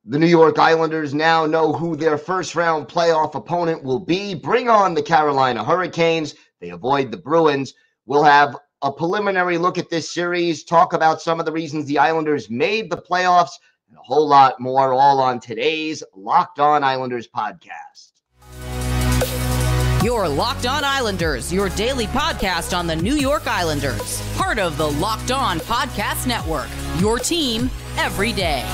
The New York Islanders now know who their first-round playoff opponent will be. Bring on the Carolina Hurricanes. They avoid the Bruins. We'll have a preliminary look at this series, talk about some of the reasons the Islanders made the playoffs, and a whole lot more, all on today's Locked On Islanders podcast. Your Locked On Islanders, your daily podcast on the New York Islanders. Part of the Locked On Podcast Network, your team every day.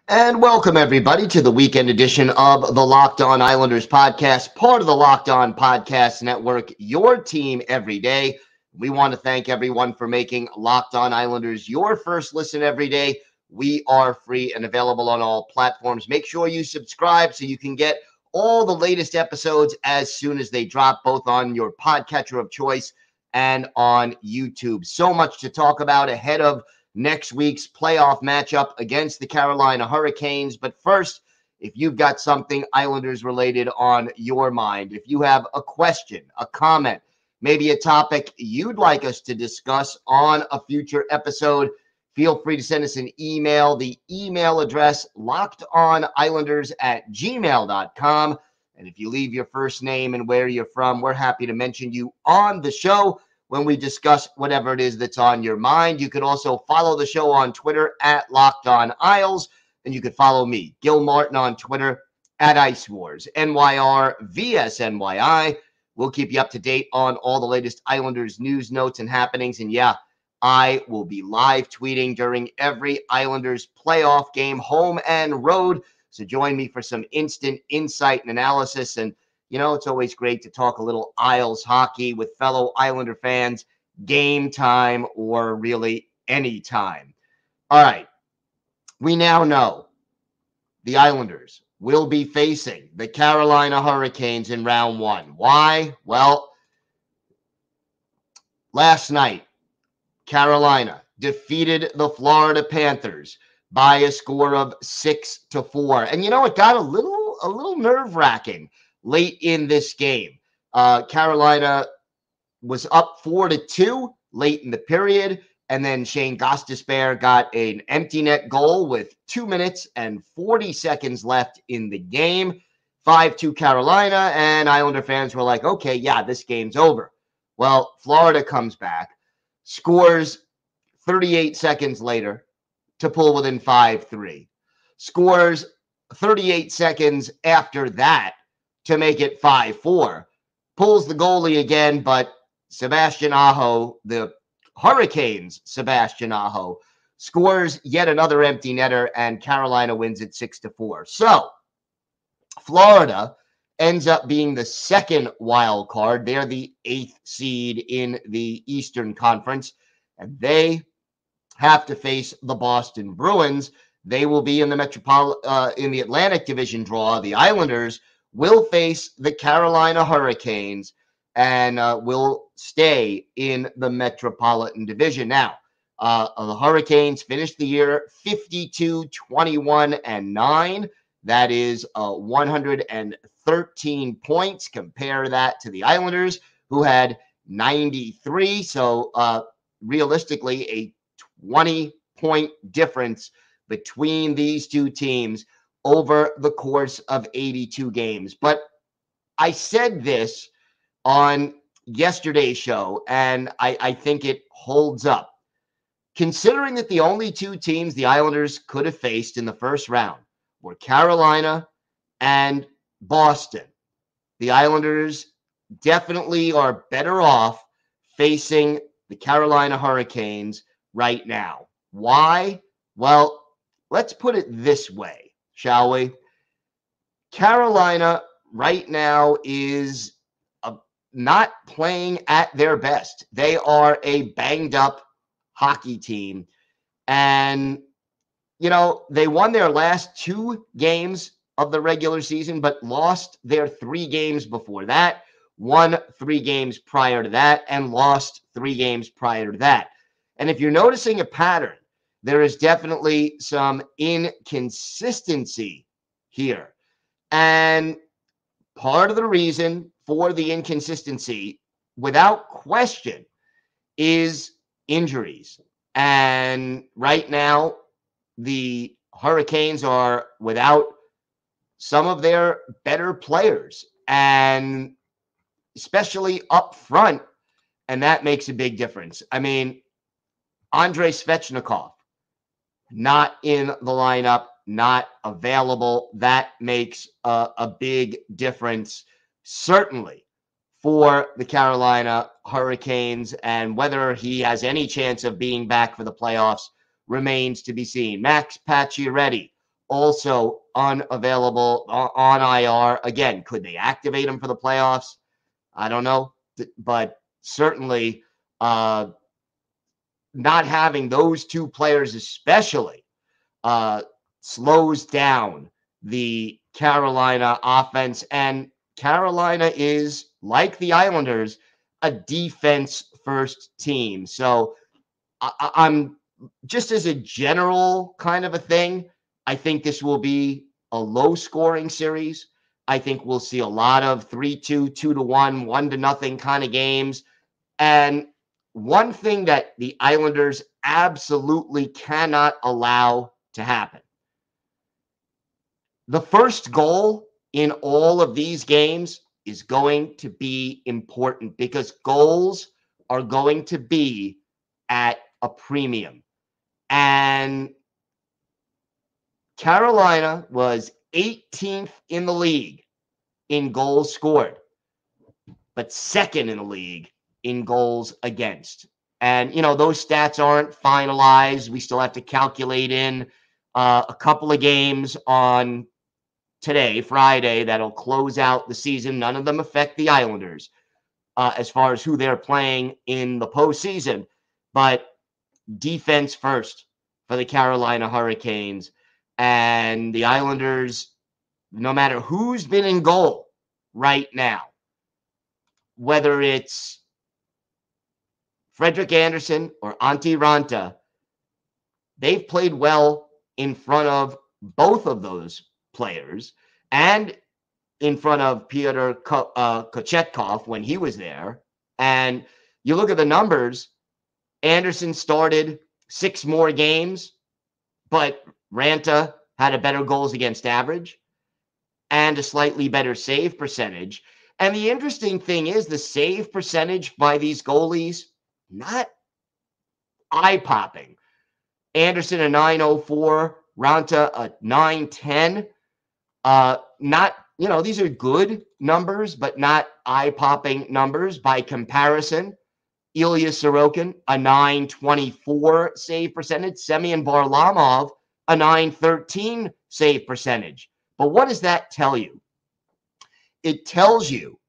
And welcome, everybody, to the weekend edition of the Locked On Islanders podcast, part of the Locked On Podcast Network, your team every day. We want to thank everyone for making Locked On Islanders your first listen every day. We are free and available on all platforms. Make sure you subscribe so you can get all the latest episodes as soon as they drop, both on your podcatcher of choice and on YouTube. So much to talk about ahead of next week's playoff matchup against the Carolina Hurricanes. But first, if you've got something Islanders related on your mind, if you have a question, a comment, maybe a topic you'd like us to discuss on a future episode, feel free to send us an email. The email address, lockedonislanders@gmail.com. And if you leave your first name and where you're from, we're happy to mention you on the show when we discuss whatever it is that's on your mind. You could also follow the show on Twitter at Locked On Isles, and you could follow me, Gil Martin, on Twitter at Ice Wars, NYRVSNYI. We'll keep you up to date on all the latest Islanders news, notes, and happenings. And yeah, I will be live tweeting during every Islanders playoff game, home and road. So join me for some instant insight and analysis. And you know, it's always great to talk a little Isles hockey with fellow Islander fans, game time or really any time. All right. We now know the Islanders will be facing the Carolina Hurricanes in round one. Why? Well, last night, Carolina defeated the Florida Panthers by a score of 6-4. And you know, it got a little nerve-wracking late in this game. Carolina was up 4-2 late in the period, and then Shane Gostisbehere got an empty net goal with 2 minutes and 40 seconds left in the game. 5-2 Carolina, and Islander fans were like, okay, yeah, this game's over. Well, Florida comes back, scores 38 seconds later to pull within 5-3. Scores 38 seconds after that to make it 5-4. Pulls the goalie again, but Sebastian Aho, the Hurricanes' Sebastian Aho, scores yet another empty netter, and Carolina wins it 6-4. So Florida ends up being the second wild card. They're the 8th seed in the Eastern Conference, and they have to face the Boston Bruins. They will be in the in the Atlantic Division draw. The Islanders will face the Carolina Hurricanes and will stay in the Metropolitan Division. Now, the Hurricanes finished the year 52-21-9. That is 113 points. Compare that to the Islanders, who had 93. So realistically, a 20-point difference between these two teams over the course of 82 games. But I said this on yesterday's show, and I think it holds up. Considering that the only two teams the Islanders could have faced in the first round were Carolina and Boston, the Islanders definitely are better off facing the Carolina Hurricanes right now. Why? Well, let's put it this way, shall we? Carolina right now is not playing at their best. They are a banged up hockey team. And, you know, they won their last 2 games of the regular season, but lost their 3 games before that, won 3 games prior to that, and lost 3 games prior to that. And if you're noticing a pattern, there is definitely some inconsistency here. And part of the reason for the inconsistency, without question, is injuries. And right now, the Hurricanes are without some of their better players, and especially up front, and that makes a big difference. I mean, Andrei Svechnikov, not in the lineup, not available. That makes a big difference, certainly, for the Carolina Hurricanes. And whether he has any chance of being back for the playoffs remains to be seen. Max Pacioretty, also unavailable on IR. Again, could they activate him for the playoffs? I don't know. But certainly, not having those two players especially slows down the Carolina offense. And Carolina is, like the Islanders, a defense-first team. So I'm just, as a general kind of a thing, I think this will be a low-scoring series. I think we'll see a lot of 3-2, 2-1, 1-0 kind of games. And one thing that the Islanders absolutely cannot allow to happen: the first goal in all of these games is going to be important, because goals are going to be at a premium. And Carolina was 18th in the league in goals scored, but second in the league in goals against. And, those stats aren't finalized. We still have to calculate in a couple of games on today, Friday, that'll close out the season. None of them affect the Islanders as far as who they're playing in the postseason. But defense first for the Carolina Hurricanes. And the Islanders, no matter who's been in goal right now, whether it's Frederik Andersen or Antti Raanta, they've played well in front of both of those players and in front of Pyotr Kochetkov when he was there. And you look at the numbers, Andersen started 6 more games, but Raanta had a better goals against average and a slightly better save percentage. And the interesting thing is, the save percentage by these goalies, not eye-popping. Andersen a 904, Raanta a 910. Not, these are good numbers, but not eye-popping numbers by comparison. Ilya Sorokin, a 924 save percentage. Semyon Varlamov, a 913 save percentage. But what does that tell you? It tells you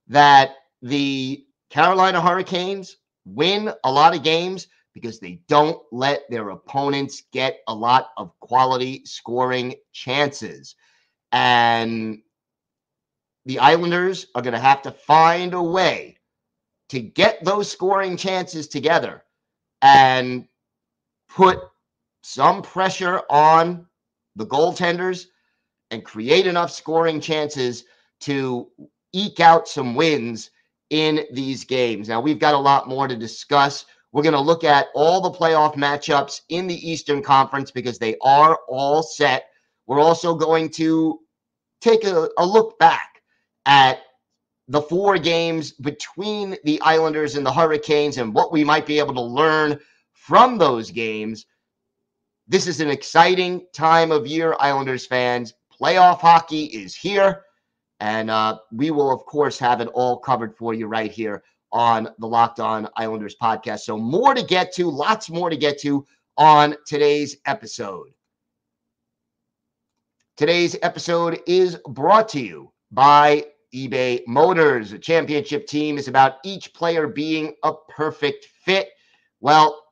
that the Carolina Hurricanes win a lot of games because they don't let their opponents get a lot of quality scoring chances. And the Islanders are going to have to find a way to get those scoring chances together and put some pressure on the goaltenders and create enough scoring chances to eke out some wins in these games. Now, we've got a lot more to discuss. We're going to look at all the playoff matchups in the Eastern Conference because they are all set. We're also going to take a look back at the 4 games between the Islanders and the Hurricanes and what we might be able to learn from those games. This is an exciting time of year, Islanders fans. Playoff hockey is here, and we will, of course, have it all covered for you right here on the Locked On Islanders podcast. So more to get to, lots more to get to on today's episode. Today's episode is brought to you by eBay Motors. A championship team is about each player being a perfect fit. Well,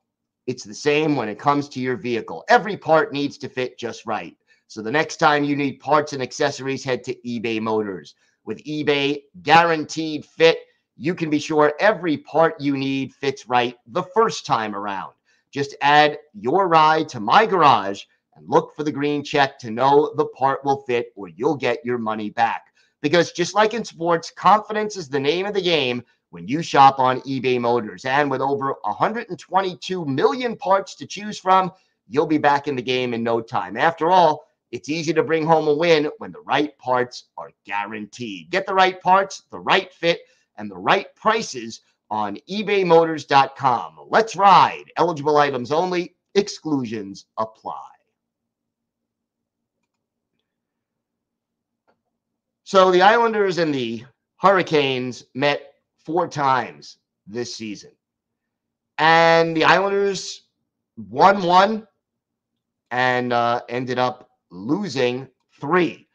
it's the same when it comes to your vehicle. Every part needs to fit just right. So the next time you need parts and accessories, head to eBay Motors. With eBay Guaranteed Fit, you can be sure every part you need fits right the first time around. Just add your ride to My Garage and look for the green check to know the part will fit, or you'll get your money back. Because just like in sports, confidence is the name of the game when you shop on eBay Motors. And with over 122 million parts to choose from, you'll be back in the game in no time. After all, it's easy to bring home a win when the right parts are guaranteed. Get the right parts, the right fit, and the right prices on ebaymotors.com. Let's ride. Eligible items only. Exclusions apply. So the Islanders and the Hurricanes met 4 times this season. And the Islanders won 1 and ended up losing 3.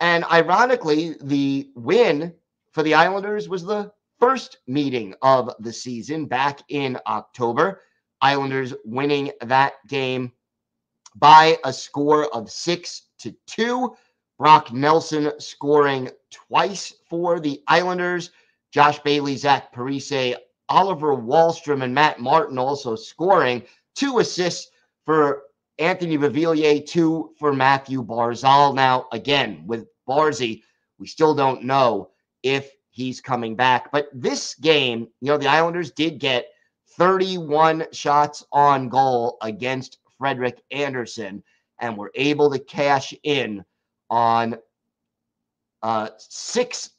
And ironically, the win for the Islanders was the first meeting of the season back in October. Islanders winning that game by a score of 6-2. Brock Nelson scoring twice for the Islanders. Josh Bailey, Zach Parise, Oliver Wahlstrom, and Matt Martin also scoring. 2 assists for Anthony Beauvillier, 2 for Matthew Barzal. Now, again, with Barzy, we still don't know if he's coming back. But this game, the Islanders did get 31 shots on goal against Frederik Andersen and were able to cash in on 6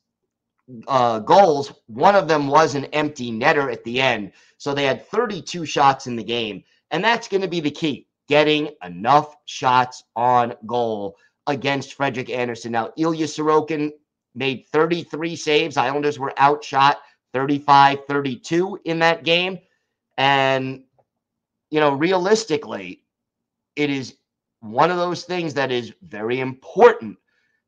goals. One of them was an empty netter at the end. So they had 32 shots in the game. And that's going to be the key, getting enough shots on goal against Frederik Andersen. Now, Ilya Sorokin made 33 saves. Islanders were outshot 35-32 in that game. And, realistically, it is one of those things that is very important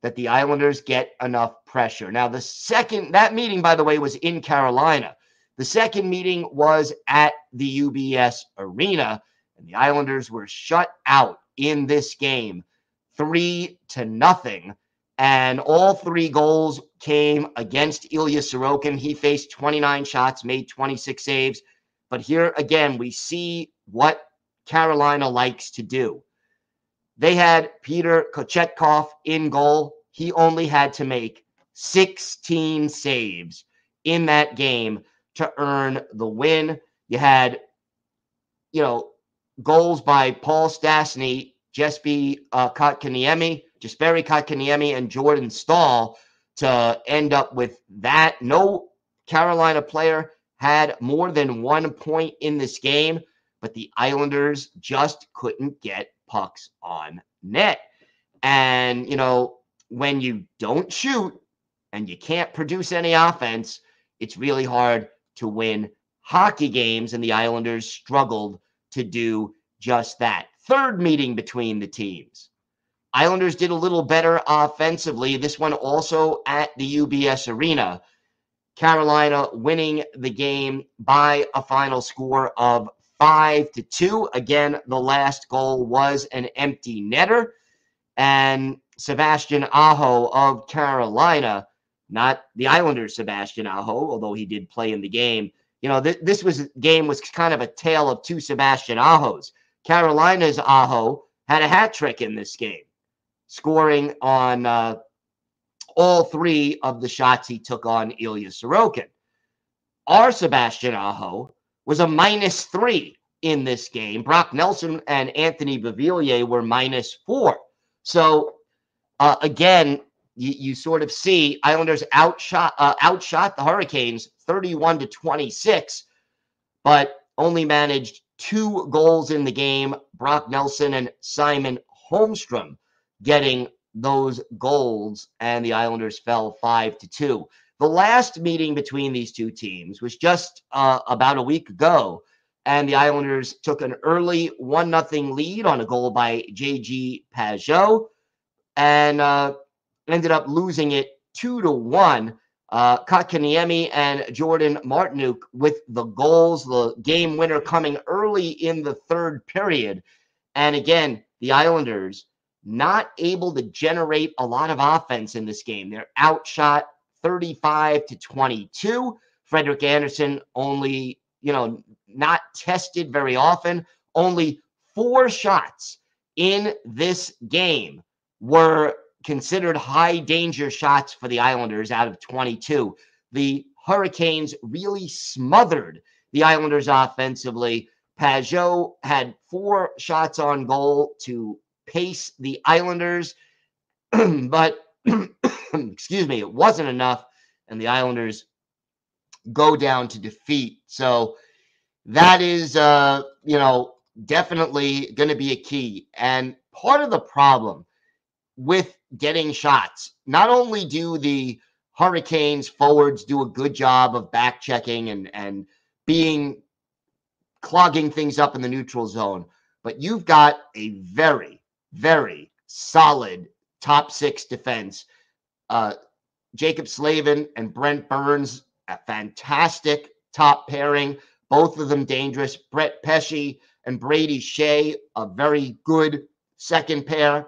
that the Islanders get enough pressure. Now, that meeting, by the way, was in Carolina. The second meeting was at the UBS Arena, and the Islanders were shut out in this game 3-0. And all 3 goals came against Ilya Sorokin. He faced 29 shots, made 26 saves. But here again, we see what Carolina likes to do. They had Peter Kochetkov in goal. He only had to make 16 saves in that game to earn the win. You had, goals by Paul Stastny, Jesperi Kotkaniemi, and Jordan Staal to end up with that. No Carolina player had more than 1 point in this game, but the Islanders just couldn't get pucks on net. And, when you don't shoot and you can't produce any offense, it's really hard to win hockey games, and the Islanders struggled to do just that. Third meeting between the teams. Islanders did a little better offensively. This one also at the UBS Arena. Carolina winning the game by a final score of 5-2. Again, the last goal was an empty netter. And Sebastian Aho of Carolina, not the Islanders' Sebastian Aho, although he did play in the game. This game was kind of a tale of 2 Sebastian Ahos. Carolina's Aho had a hat trick in this game, scoring on all 3 of the shots he took on Ilya Sorokin. Our Sebastian Aho was a -3 in this game. Brock Nelson and Anthony Beauvillier were -4. So, again, you sort of see Islanders outshot the Hurricanes 31-26, but only managed 2 goals in the game. Brock Nelson and Simon Holmstrom getting those goals, and the Islanders fell 5-2. The last meeting between these 2 teams was just about a week ago, and the Islanders took an early 1-0 lead on a goal by J.G. Pageau, and ended up losing it 2-1. Kotkaniemi and Jordan Martinuk with the goals, the game winner coming early in the third period. And again, the Islanders not able to generate a lot of offense in this game. They're outshot 35-22. Frederik Andersen only, not tested very often. Only 4 shots in this game were considered high danger shots for the Islanders out of 22. The Hurricanes really smothered the Islanders offensively. Pajot had 4 shots on goal to pace the Islanders, but excuse me, it wasn't enough, and the Islanders go down to defeat. So that is, definitely going to be a key. And part of the problem with getting shots, not only do the Hurricanes forwards do a good job of back checking and clogging things up in the neutral zone, but you've got a very, very solid top 6 defense. Jacob Slavin and Brent Burns, a fantastic top pairing, both of them dangerous. Brett Pesce and Brady Shea, a very good second pair.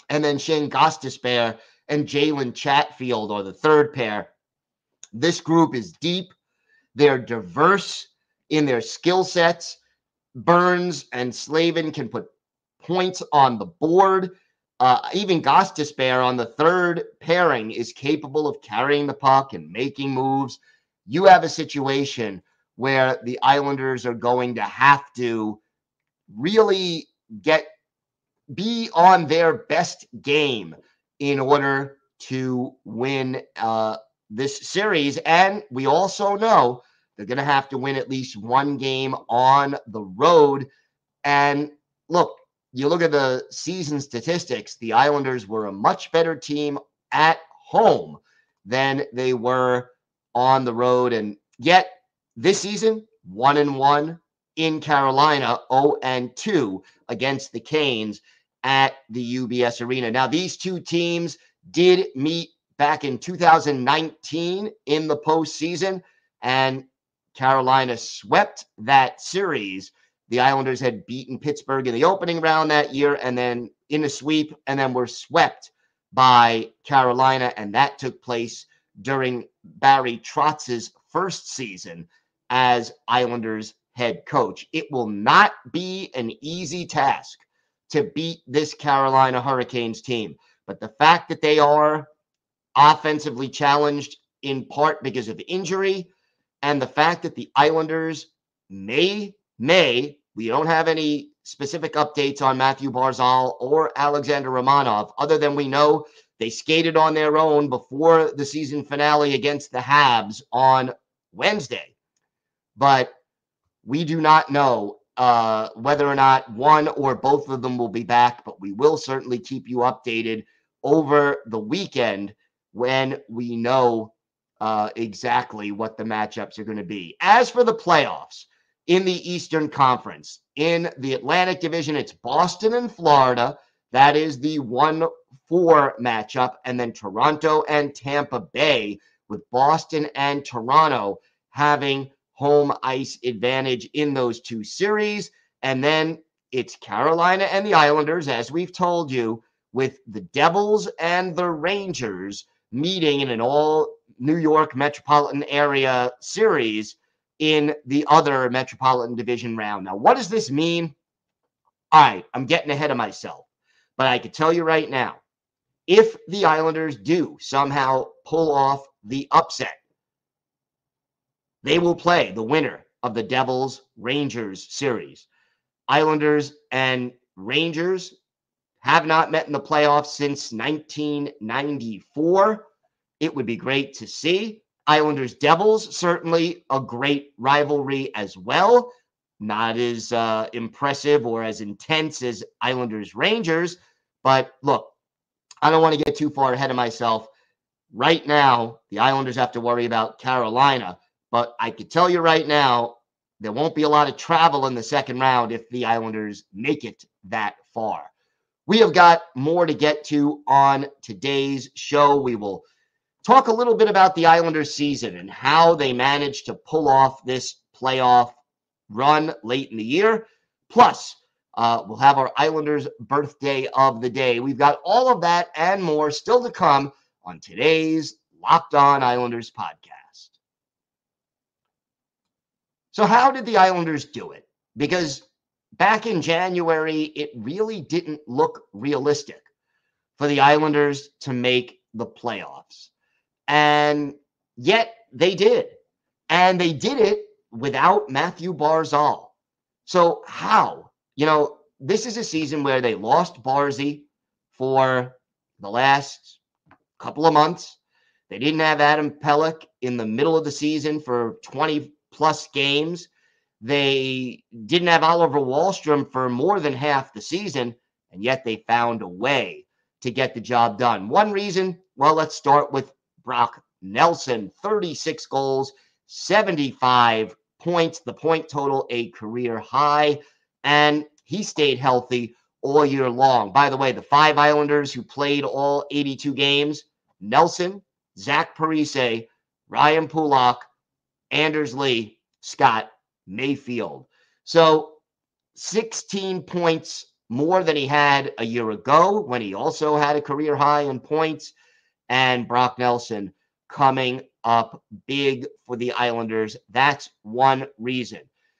And then Shane Gostisbehere and Jalen Chatfield are the third pair. This group is deep. They're diverse in their skill sets. Burns and Slavin can put points on the board. Even Gostisbehere on the third pairing is capable of carrying the puck and making moves. You have a situation where the Islanders are going to have to really be on their best game in order to win this series. And we also know they're going to have to win at least one game on the road. And look, you look at the season statistics, the Islanders were a much better team at home than they were on the road. And yet this season, 1-1 in Carolina, 0-2 against the Canes at the UBS Arena. Now, these two teams did meet back in 2019 in the postseason, and Carolina swept that series. The Islanders had beaten Pittsburgh in the opening round that year, and then in a sweep, and then were swept by Carolina, and that took place during Barry Trotz's first season as Islanders head coach. It will not be an easy task to beat this Carolina Hurricanes team, but the fact that they are offensively challenged in part because of injury, and the fact that the Islanders may, we don't have any specific updates on Matthew Barzal or Alexander Romanov, other than we know they skated on their own before the season finale against the Habs on Wednesday. But we do not know whether or not one or both of them will be back, but we will certainly keep you updated over the weekend when we know exactly what the matchups are going to be. As for the playoffs in the Eastern Conference, in the Atlantic Division, it's Boston and Florida. That is the 1-4 matchup. And then Toronto and Tampa Bay, with Boston and Toronto having home ice advantage in those two series. And then it's Carolina and the Islanders, as we've told you, with the Devils and the Rangers meeting in an all New York metropolitan area series in the other Metropolitan Division round. Now, what does this mean? All right, I'm getting ahead of myself, but I can tell you right now, if the Islanders do somehow pull off the upset, they will play the winner of the Devils-Rangers series. Islanders and Rangers have not met in the playoffs since 1994. It would be great to see. Islanders-Devils, certainly a great rivalry as well. Not as impressive or as intense as Islanders-Rangers. But look, I don't want to get too far ahead of myself. Right now, the Islanders have to worry about Carolina. But I could tell you right now, there won't be a lot of travel in the second round if the Islanders make it that far. We have got more to get to on today's show. We will talk a little bit about the Islanders season and how they managed to pull off this playoff run late in the year. Plus, we'll have our Islanders birthday of the day. We've got all of that and more still to come on today's Locked On Islanders podcast. So how did the Islanders do it? Because back in January, it really didn't look realistic. for the Islanders to make the playoffs. And yet they did. And they did it without Matthew Barzal. So how? This is a season where they lost Barzy for the last couple of months. They didn't have Adam Pelech in the middle of the season for 20-plus games. They didn't have Oliver Wahlstrom for more than half the season, and yet they found a way to get the job done. One reason, well, let's start with Brock Nelson. 36 goals, 75 points, the point total a career high, and he stayed healthy all year long. By the way, the 5 Islanders who played all 82 games, Nelson, Zach Parise, Ryan Pulock, Anders Lee, Scott Mayfield. So 16 points more than he had a year ago when he also had a career high in points. And Brock Nelson coming up big for the Islanders. That's one reason.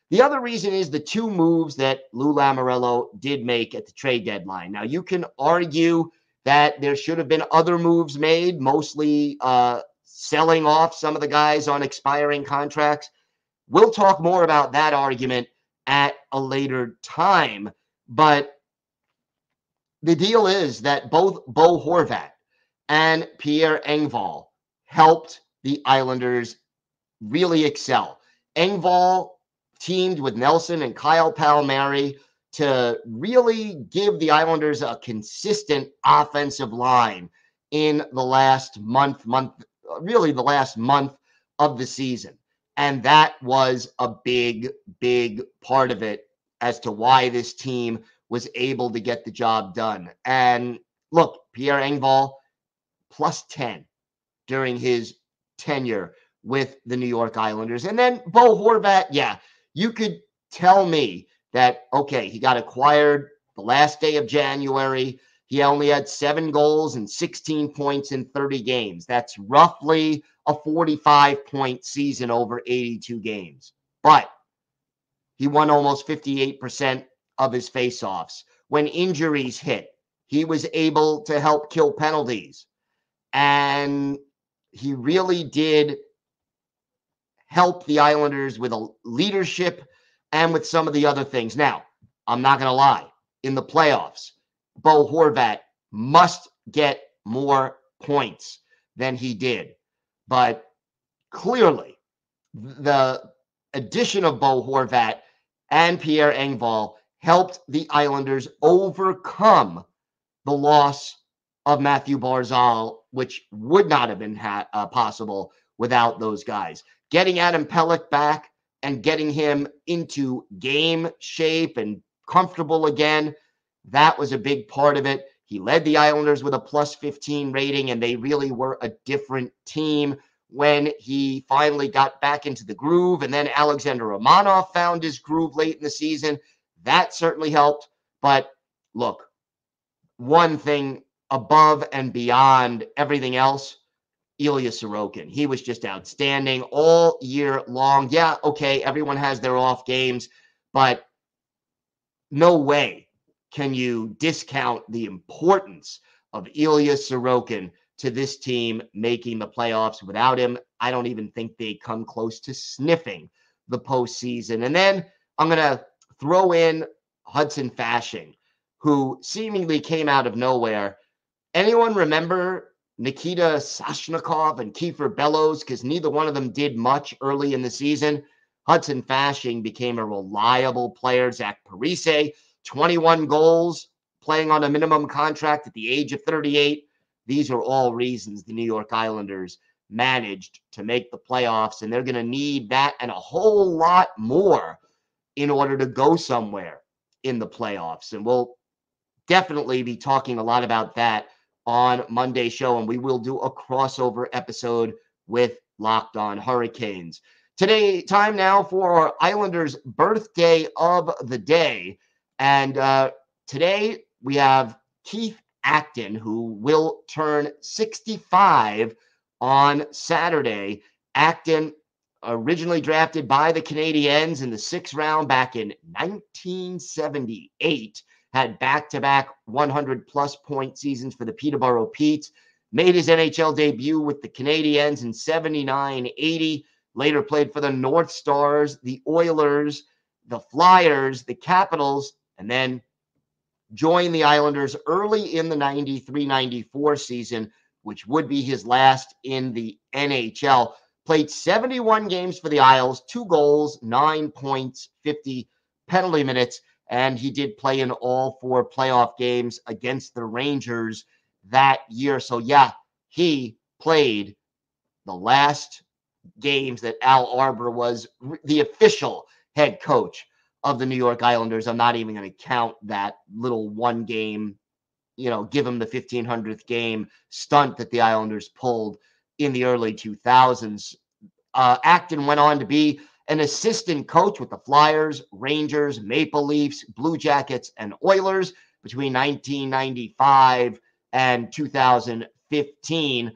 The other reason is the 2 moves that Lou Lamoriello did make at the trade deadline. Now, you can argue that there should have been other moves made, mostly selling off some of the guys on expiring contracts. We'll talk more about that argument at a later time. But the deal is that both Bo Horvat and Pierre Engvall helped the Islanders really excel. Engvall teamed with Nelson and Kyle Palmieri to really give the Islanders a consistent offensive line in the last really the last month of the season. And that was a big, big part of it as to why this team was able to get the job done. And look, Pierre Engvall, plus 10 during his tenure with the New York Islanders. And then Bo Horvat, yeah, you could tell me that, okay, he got acquired the last day of January. He only had 7 goals and 16 points in 30 games. That's roughly a 45-point season over 82 games. But he won almost 58% of his faceoffs. When injuries hit, he was able to help kill penalties. And he really did help the Islanders with a leadership and with some of the other things. Now, I'm not going to lie. In the playoffs, Bo Horvat must get more points than he did. But clearly, the addition of Bo Horvat and Pierre Engvall helped the Islanders overcome the loss of Matthew Barzal, which would not have been possible without those guys. Getting Adam Pelech back and getting him into game shape and comfortable again, that was a big part of it. He led the Islanders with a plus 15 rating, and they really were a different team when he finally got back into the groove. And then Alexander Romanov found his groove late in the season. That certainly helped. But look, one thing above and beyond everything else, Ilya Sorokin. He was just outstanding all year long. Yeah, okay, everyone has their off games, but no way can you discount the importance of Ilya Sorokin to this team making the playoffs. Without him, I don't even think they come close to sniffing the postseason. And then I'm going to throw in Hudson Fasching, who seemingly came out of nowhere. Anyone remember Nikita Soshnikov and Kiefer Bellows? Because neither one of them did much early in the season. Hudson Fasching became a reliable player. Zach Parise, 21 goals, playing on a minimum contract at the age of 38. These are all reasons the New York Islanders managed to make the playoffs, and they're going to need that and a whole lot more in order to go somewhere in the playoffs. And we'll definitely be talking a lot about that on Monday's show, and we will do a crossover episode with Locked On Hurricanes. Today, time now for our Islanders' birthday of the day. And today we have Keith Acton, who will turn 65 on Saturday. Acton, originally drafted by the Canadiens in the 6th round back in 1978, had back-to-back 100-plus point seasons for the Peterborough Petes, made his NHL debut with the Canadiens in 79-80, later played for the North Stars, the Oilers, the Flyers, the Capitals, and then joined the Islanders early in the 93-94 season, which would be his last in the NHL. Played 71 games for the Isles, 2 goals, 9 points, 50 penalty minutes, and he did play in all 4 playoff games against the Rangers that year. So, yeah, he played the last games that Al Arbor was the official head coach of the New York Islanders. I'm not even going to count that little one game, give him the 1500th game stunt that the Islanders pulled in the early 2000s. Acton went on to be an assistant coach with the Flyers, Rangers, Maple Leafs, Blue Jackets, and Oilers between 1995 and 2015.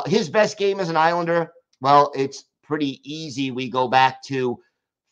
His best game as an Islander, well, it's pretty easy. We go back to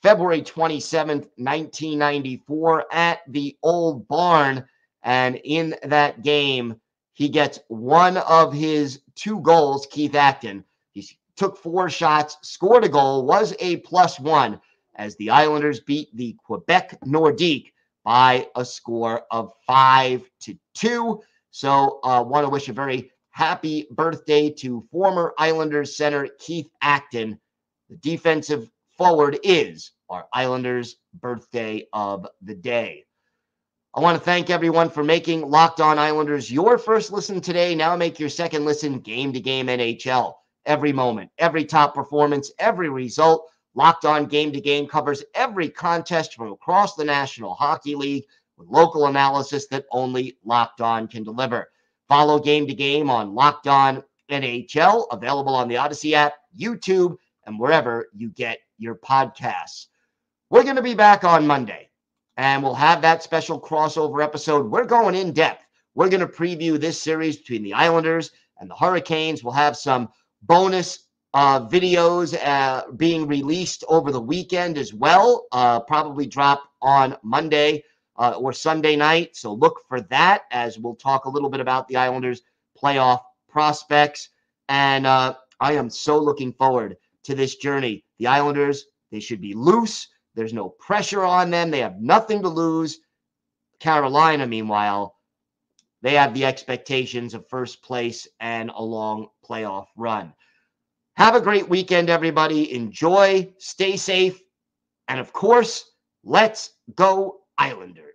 February 27th, 1994 at the Old Barn. And in that game, he gets one of his 2 goals, Keith Acton. He took 4 shots, scored a goal, was a +1 as the Islanders beat the Quebec Nordique by a score of 5-2. So want to wish a very happy birthday to former Islanders center Keith Acton. The defensive forward is our Islanders' birthday of the day. I want to thank everyone for making Locked On Islanders your first listen today. Now make your second listen Game to Game NHL. Every moment, every top performance, every result. Locked On Game to Game covers every contest from across the National Hockey League with local analysis that only Locked On can deliver. Follow Game to Game on Locked On NHL, available on the Odyssey app, YouTube, and wherever you get your podcasts. We're going to be back on Monday, and we'll have that special crossover episode. We're going in depth. We're going to preview this series between the Islanders and the Hurricanes. We'll have some bonus videos being released over the weekend as well, probably drop on Monday or Sunday night. So look for that as we'll talk a little bit about the Islanders' playoff prospects. And I am so looking forward to this journey. The Islanders, they should be loose. There's no pressure on them. They have nothing to lose. Carolina, meanwhile, they have the expectations of first place and a long playoff run. Have a great weekend, everybody. Enjoy, stay safe, and of course, let's go Islanders.